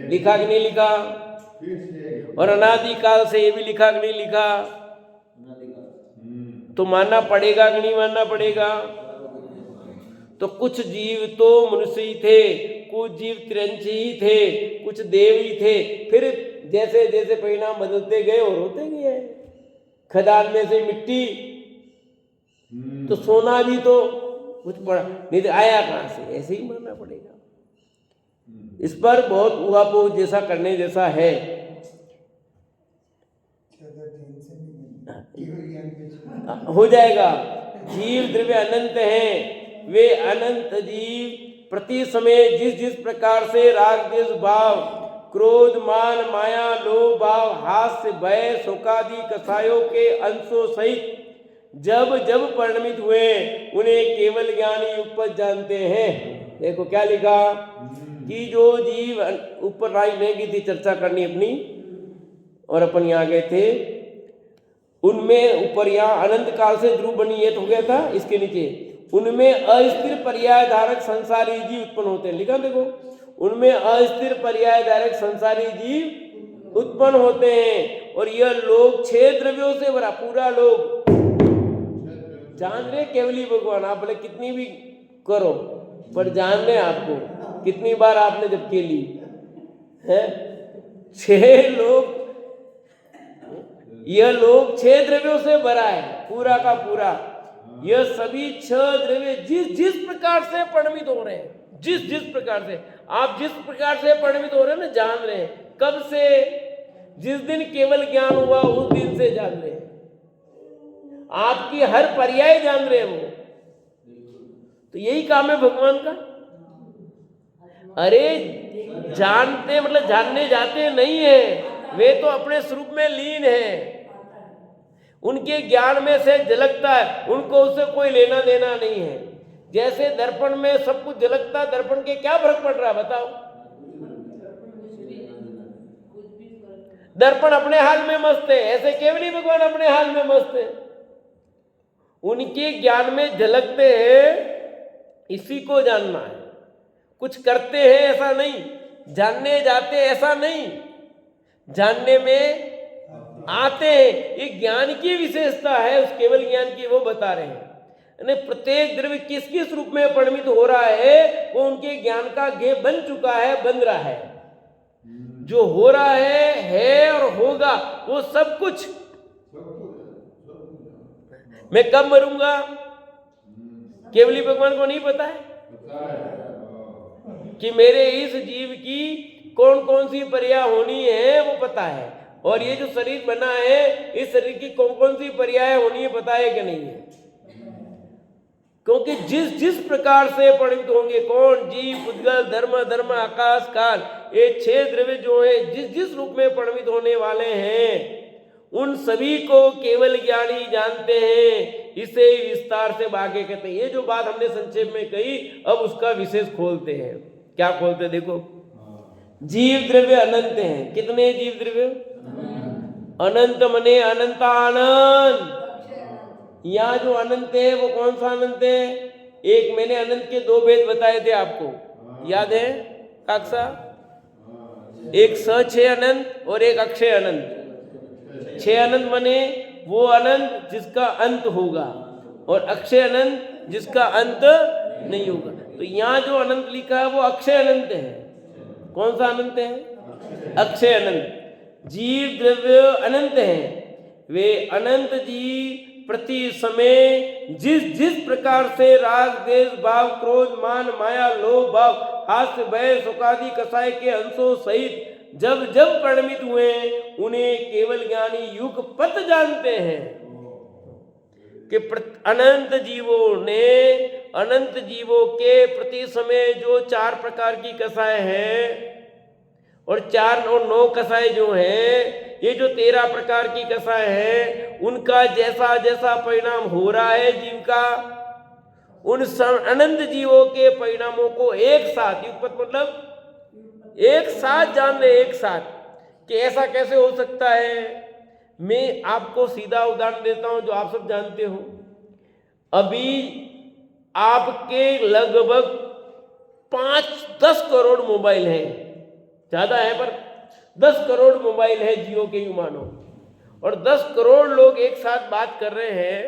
[SPEAKER 1] लिखा कि नहीं लिखा? और अनादि काल से ये भी लिखा कि नहीं लिखा? तो मानना पड़ेगा कि नहीं मानना पड़ेगा? तो कुछ जीव तो मनुष्य ही थे, कुछ जीव तिरंची ही थे, कुछ देव ही थे, फिर जैसे जैसे परिणाम बदलते गए और होते गए। खदान में से मिट्टी तो सोना भी तो कुछ पड़ा नहीं, तो आया कहां से? ऐसे ही मानना पड़ेगा। इस पर बहुत उहापोह जैसा करने जैसा है। हो जाएगा। जीव द्रव्य अनंत हैं, वे अनंत जीव प्रति समय जिस जिस प्रकार से राग द्वेष भाव, क्रोध मान माया लोभ भाव, हास्य भय शोकादि कसायों के अंशों सहित जब जब परिणमित हुए, उन्हें केवल ज्ञानी उपज जानते हैं। देखो क्या लिखा कि जो जीव ऊपर राय नहीं की थी, चर्चा करनी अपनी, और अपन यहाँ गए थे, उनमें ऊपर यहाँ अनंत काल से ध्रुव बनी, ये तो हो गया था। इसके नीचे उनमें अस्थिर पर्याय धारक संसारी जीव उत्पन्न होते हैं। लिखा देखो, उनमें अस्थिर पर्याय धारक संसारी जीव उत्पन्न होते हैं, और यह लोग 6 द्रव्यों से भरा, पूरा लोग जान रहे केवली भगवान। आप बोले कितनी भी करो, पर जान रहे आपको कितनी बार आपने जब के ली है, 6 लोग, यह लोग 6 द्रव्यों से भरा है, पूरा का पूरा। यह सभी 6 द्रव्य जिस जिस प्रकार से परिणमित हो रहे हैं, जिस जिस प्रकार से आप जिस प्रकार से परिणमित हो रहे हैं ना, जान रहे हैं। कब से? जिस दिन केवल ज्ञान हुआ उस दिन से जान रहे हैं, आपकी हर पर्याय जान रहे हैं वो। तो यही काम है भगवान का। अरे जानते मतलब जानने जाते नहीं है, वे तो अपने स्वरूप में लीन है, उनके ज्ञान में से झलकता है, उनको उससे कोई लेना देना नहीं है। जैसे दर्पण में सब कुछ झलकता, दर्पण के क्या फर्क पड़ रहा है बताओ? दर्पण अपने हाल में मस्त है, ऐसे केवली भगवान अपने हाल में मस्त है। उनके ज्ञान में झलकते हैं, इसी को जानना है। कुछ करते हैं ऐसा नहीं, जानने जाते ऐसा नहीं, जानने में आते हैं। ये ज्ञान की विशेषता है, उस केवल ज्ञान की वो बता रहे हैं। प्रत्येक द्रव्य किस किस रूप में परिणमित हो रहा है, वो उनके ज्ञान का गेय बन चुका है, बन रहा है। जो हो रहा है और होगा, वो सब कुछ मैं कब मरूंगा केवली भगवान को नहीं पता है कि मेरे इस जीव की कौन कौन सी पर्याय होनी है वो पता है, और ये जो शरीर बना है इस शरीर की कौन कौन सी पर्याय होनी है पता है कि नहीं है। क्योंकि जिस जिस प्रकार से परिणित होंगे कौन, जीव, पुद्गल, धर्म, आकाश, काल, ये 6 द्रव्य जो है जिस जिस रूप में परिणित होने वाले हैं उन सभी को केवल ज्ञानी जानते हैं। इसे विस्तार से आगे कहते हैं। ये जो बात हमने संक्षेप में कही अब उसका विशेष खोलते हैं। क्या खोलते हैं देखो, जीव द्रव्य अनंत हैं। कितने जीव द्रव्य? अनंत मने अनंतानंत। यहाँ जो अनंत है वो कौन सा अनंत है? एक मैंने अनंत के 2 भेद बताए थे आपको, याद है काक्षा? एक सक्षय अनंत और एक अक्षय अनंत। 6 अनंत मने वो अनंत जिसका अंत होगा, और अक्षय अनंत जिसका अंत नहीं होगा। तो यहाँ जो अनंत लिखा है वो अक्षय अनंत है। कौन सा अनंत है? अक्षय अनंत। जीव द्रव्य अनंत है। वे अनंत जीव प्रति समय जिस जिस प्रकार से राग, द्वेष, भाव, क्रोध, मान, माया, लोभ, भाव, हास्य, भय, शोकादि कसाय के अंशों सहित जब जब परिणमित हुए उन्हें केवल ज्ञानी युगपत जानते हैं कि अनंत जीवों ने, अनंत जीवों के प्रति समय जो 4 प्रकार की कसाय है और 4 और 9 कसाय जो है, ये जो 13 प्रकार की कसाय है उनका जैसा जैसा परिणाम हो रहा है जीव का, उन अनंत जीवों के परिणामों को एक साथ, युगपत मतलब एक साथ जान ले, एक साथ कि ऐसा कैसे हो सकता है। मैं आपको सीधा उदाहरण देता हूं जो आप सब जानते हो। अभी आपके लगभग 5-10 करोड़ मोबाइल हैं, ज्यादा है पर 10 करोड़ मोबाइल है जियो के युवानों, और 10 करोड़ लोग एक साथ बात कर रहे हैं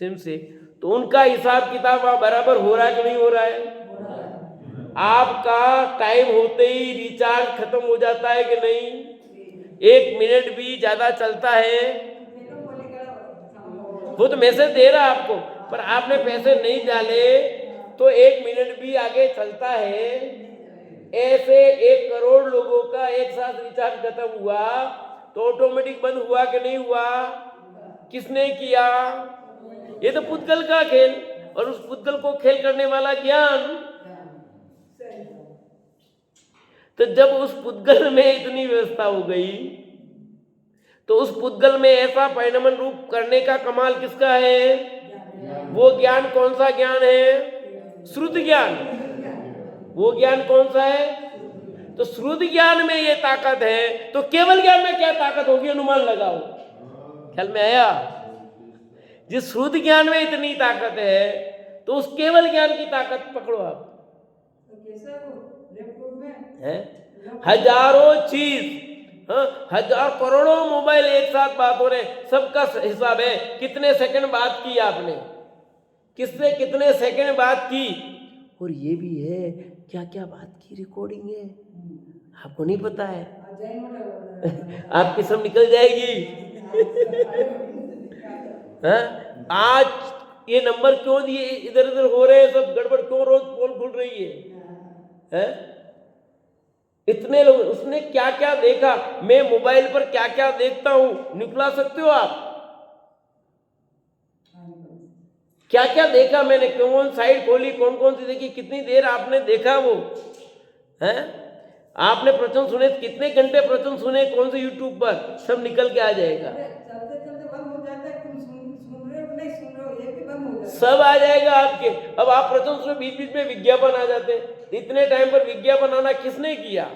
[SPEAKER 1] सिम से, तो उनका हिसाब किताब बराबर हो रहा है कि नहीं हो रहा है? आपका टाइम होते ही रिचार्ज खत्म हो जाता है कि नहीं? 1 मिनट भी ज्यादा चलता है, वो तो मैसेज दे रहा है आपको, पर आपने पैसे नहीं डाले तो 1 मिनट भी आगे चलता है। ऐसे 1 करोड़ लोगों का एक साथ रिचार्ज खत्म हुआ तो ऑटोमेटिक बंद हुआ कि नहीं हुआ? किसने किया? ये तो पुद्गल का खेल, और उस पुद्गल को खेल करने वाला ज्ञान। तो जब उस पुद्गल में इतनी व्यवस्था हो गई तो उस पुद्गल में ऐसा परिणमन रूप करने का कमाल किसका है? वो ज्ञान कौन सा ज्ञान है? श्रुत ज्ञान। वो ज्ञान कौन सा है? तो श्रुत ज्ञान में ये ताकत है, तो केवल ज्ञान में क्या ताकत होगी? अनुमान लगाओ। ख्याल में आया? जिस श्रुत ज्ञान में इतनी ताकत है तो उस केवल ज्ञान की ताकत पकड़ो आप। है हजारों चीज, हजार करोड़ों मोबाइल एक साथ बात हो रहे, सबका हिसाब है कितने सेकंड बात की आपने, किसने कितने सेकंड बात की, और ये भी है क्या क्या बात की रिकॉर्डिंग है, आपको नहीं पता है। आपकी सब निकल जाएगी। आज ये नंबर क्यों दिए इधर उधर हो रहे हैं, सब गड़बड़ क्यों रोज पोल खुल रही है? इतने लोग, उसने क्या क्या देखा, मैं मोबाइल पर क्या क्या देखता हूं, निकला सकते हो आप? क्या क्या देखा मैंने, कौन साइड खोली, कौन कौन सी देखी, कितनी देर आपने देखा वो है? आपने प्रवचन सुने, कितने घंटे प्रवचन सुने, कौन से यूट्यूब पर, सब निकल के आ जाएगा। सब आ जाएगा आपके। अब आप प्रवचन सुने, बीच बीच में विज्ञापन आ जाते हैं, इतने टाइम पर विज्ञापन आना किसने किया?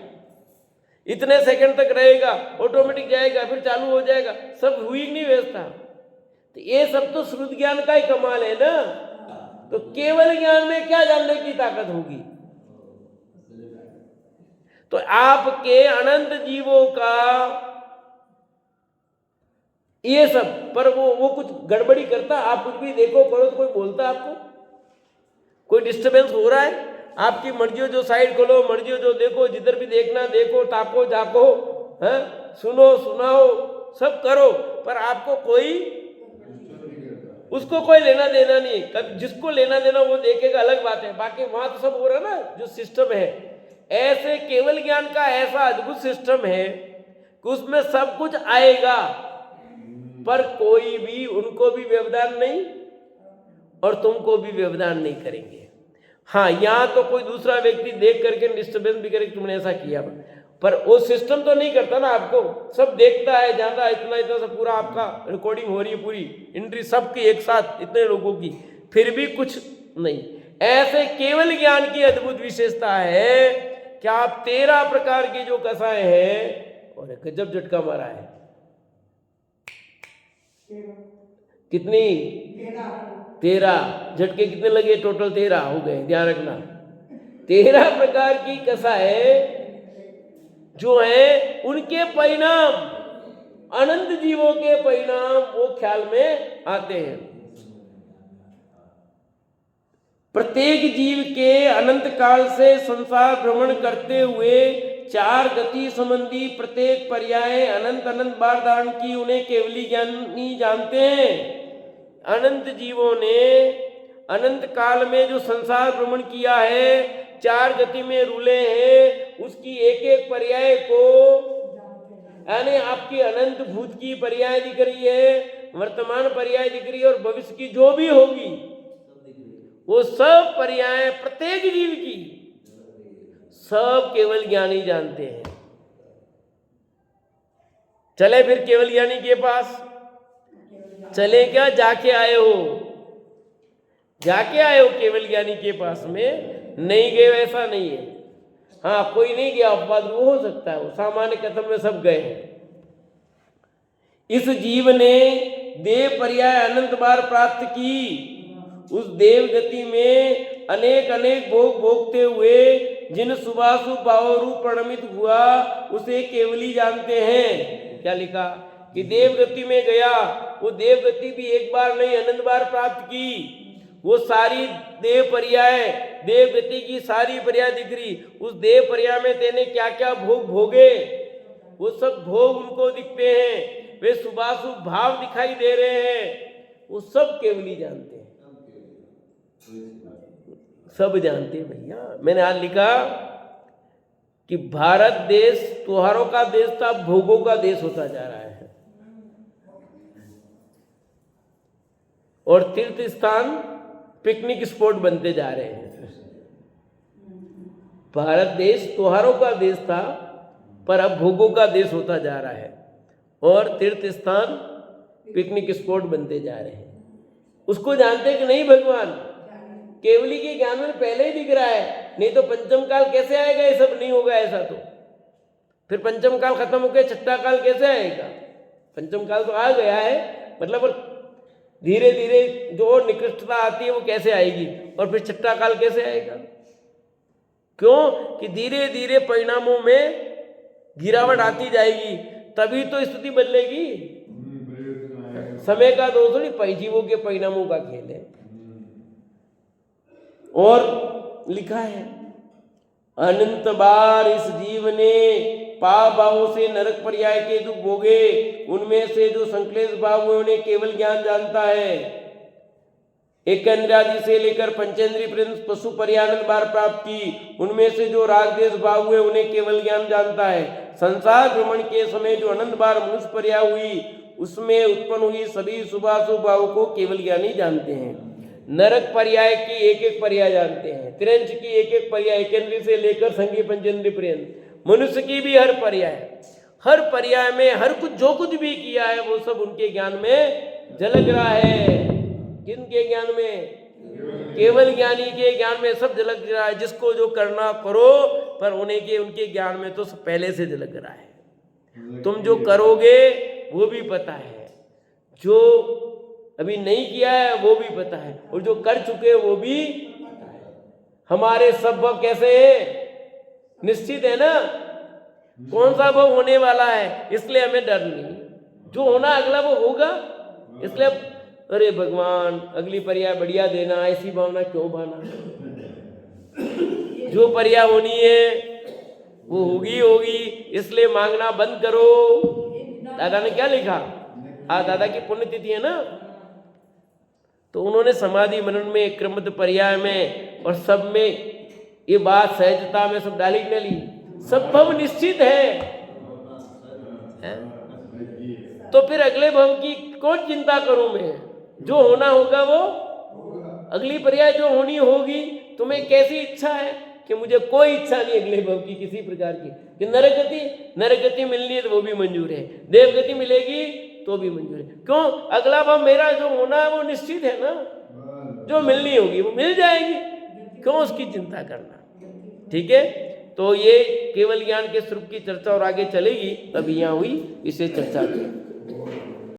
[SPEAKER 1] इतने सेकंड तक रहेगा, ऑटोमेटिक जाएगा, फिर चालू हो जाएगा, सब हुई नहीं व्यवस्था। तो ये सब तो श्रुत ज्ञान का ही कमाल है ना। तो केवल ज्ञान में क्या जानने की ताकत होगी? तो आपके अनंत जीवों का ये सब, पर वो कुछ गड़बड़ी करता, आप कुछ भी देखो करो तो कोई बोलता आपको, कोई डिस्टरबेंस हो रहा है, आपकी मर्जी जो साइड खोलो, मर्जी जो देखो, जिधर भी देखना देखो, ताको जाको, है सुनो सुनाओ, सब करो, पर आपको कोई उसको कोई लेना देना नहीं। कभी जिसको लेना देना वो देखेगा, अलग बात है। बाकी वहां तो सब हो रहा ना, जो सिस्टम है। ऐसे केवल ज्ञान का ऐसा अद्भुत सिस्टम है कि उसमें सब कुछ आएगा, पर कोई भी उनको भी व्यवधान नहीं और तुमको भी व्यवधान नहीं करेंगे। हाँ, यहाँ तो कोई दूसरा व्यक्ति देख करके डिस्टर्बेंस भी करे, तुमने ऐसा किया, पर वो सिस्टम तो नहीं करता ना आपको। सब देखता है, जानता है, इतना इतना सब पूरा आपका रिकॉर्डिंग हो रही है, पूरी एंट्री सबकी एक साथ, इतने लोगों की, फिर भी कुछ नहीं। ऐसे केवल ज्ञान की अद्भुत विशेषता है कि आप 13 प्रकार की जो कसाएं हैं, और गजब झटका मारा है। कितनी? 13 झटके कितने लगे? टोटल 13 हो गए, ध्यान रखना। 13 प्रकार की कसाएं जो है, उनके परिणाम, अनंत जीवों के परिणाम वो ख्याल में आते हैं। प्रत्येक जीव के अनंत काल से संसार भ्रमण करते हुए 4 गति संबंधी प्रत्येक पर्याय अनंत अनंत बार धारण की उन्हें केवली ज्ञानी जानते हैं। अनंत जीवों ने अनंत काल में जो संसार भ्रमण किया है, 4 गति में रूले हैं, उसकी एक एक पर्याय को, यानी आपकी अनंत भूत की पर्याय दिख रही है, वर्तमान पर्याय दिख रही है, और भविष्य की जो भी होगी वो सब पर्याय प्रत्येक जीव की सब केवल ज्ञानी जानते हैं। चले फिर केवल ज्ञानी के पास। चले क्या? जाके आए हो, जाके आए हो केवल ज्ञानी के पास में, नहीं गए ऐसा नहीं है। हाँ, कोई नहीं गया, अपवाद वो हो सकता है, वो सामान्य कथन में सब गए हैं। इस जीव ने देव पर्याय अनंत बार प्राप्त की। उस देव गति में अनेक अनेक भोग भोगते हुए जिन शुभाशुभ भाव रूप परिणमित हुआ, उसे केवली जानते हैं। क्या लिखा? कि देव गति में गया, वो देव गति भी एक बार नहीं अनंत बार प्राप्त की। वो सारी देव पर्याय, देव गति की सारी पर्याय दिख रही। उस देव पर्याय में तेने क्या क्या भोग भोगे, वो सब भोग उनको दिखते हैं, वे शुभाशुभ भाव दिखाई दे रहे हैं, वो सब केवली जानते हैं, सब जानते हैं भैया। मैंने आज लिखा कि भारत देश त्योहारों का देश था, भोगों का देश होता जा रहा है, और तीर्थ स्थान पिकनिक स्पॉट बनते जा रहे हैं। भारत देश त्योहारों का देश था, पर अब भोगों का देश होता जा रहा है, और तीर्थ स्थान पिकनिक स्पॉट बनते जा रहे हैं। उसको जानते कि नहीं भगवान? केवली के ज्ञान में पहले ही दिख रहा है, नहीं तो पंचम काल कैसे आएगा? ये सब नहीं होगा ऐसा तो। फिर पंचम काल खत्म हो गया, छठा काल कैसे आएगा? पंचम काल तो आ गया है, मतलब धीरे धीरे जो निकृष्टता आती है वो कैसे आएगी, और फिर छठा काल कैसे आएगा? क्यों? कि धीरे धीरे परिणामों में गिरावट आती जाएगी, तभी तो स्थिति बदलेगी। समय का दोष नहीं, पैजीवों के परिणामों का खेल है। और लिखा है, अनंत बार इस जीव ने पाप भावों से नरक पर्याय के दुख भोगे, उनमें से जो संक्लेश भाव हुए उन्हें केवल ज्ञान जानता है। एक इंद्रियादि से लेकर पंचेंद्रिय पर्यंत पशु पर्याय अनंत बार प्राप्त की, उनमें से जो राग देश भाव हुए उन्हें केवल ज्ञान जानता है। संसार भ्रमण के समय जो अनंत बार मनुष्य पर्याय हुई, उसमें उत्पन्न हुई सभी शुभाशुभ भाव को केवल ज्ञानी जानते हैं। नरक पर्याय की एक एक पर्याय जानते हैं, त्रिंच की एक एक पर्याय, एक इंद्रिय से लेकर संघीय पंचेंद्रिय पर्यंत, मनुष्य की भी हर पर्याय में हर कुछ जो कुछ भी किया है वो सब उनके ज्ञान में झलक रहा है। किनके ज्ञान में? केवल ज्ञानी के ज्ञान में सब झलक रहा है। जिसको जो करना करो, पर उनके ज्ञान में तो सब पहले से झलक रहा है। तुम जो करोगे वो भी पता है, जो अभी नहीं किया है वो भी पता है, और जो कर चुके वो भी पता है। हमारे सब भव कैसे है? निश्चित है ना, कौन सा भव होने वाला है, इसलिए हमें डर नहीं। जो होना अगला वो होगा, इसलिए अरे भगवान अगली पर्याय बढ़िया देना, ऐसी भावना क्यों भाना। जो पर्याय होनी है वो होगी, इसलिए मांगना बंद करो। दादा ने क्या लिखा? हाँ, दादा की पुण्यतिथि है ना, तो उन्होंने समाधि मनन में, क्रमबद्ध पर्याय में और सब में ये बात सहजता में सब डाली न ली। सब भव निश्चित है? तो फिर अगले भव की कौन चिंता करूं मैं? जो होना होगा वो अगली पर्याय जो होनी होगी। तुम्हें कैसी इच्छा है? कि मुझे कोई इच्छा नहीं अगले भव की किसी प्रकार की। कि नरगति मिलनी है तो वो भी मंजूर है, देवगति मिलेगी तो भी मंजूर है। क्यों? अगला भव मेरा जो होना है वो निश्चित है ना, जो मिलनी होगी वो मिल जाएगी, क्यों उसकी चिंता करना। ठीक है, तो ये केवल ज्ञान के स्वरूप की चर्चा और आगे चलेगी, तब यहाँ हुई इसे चर्चा की।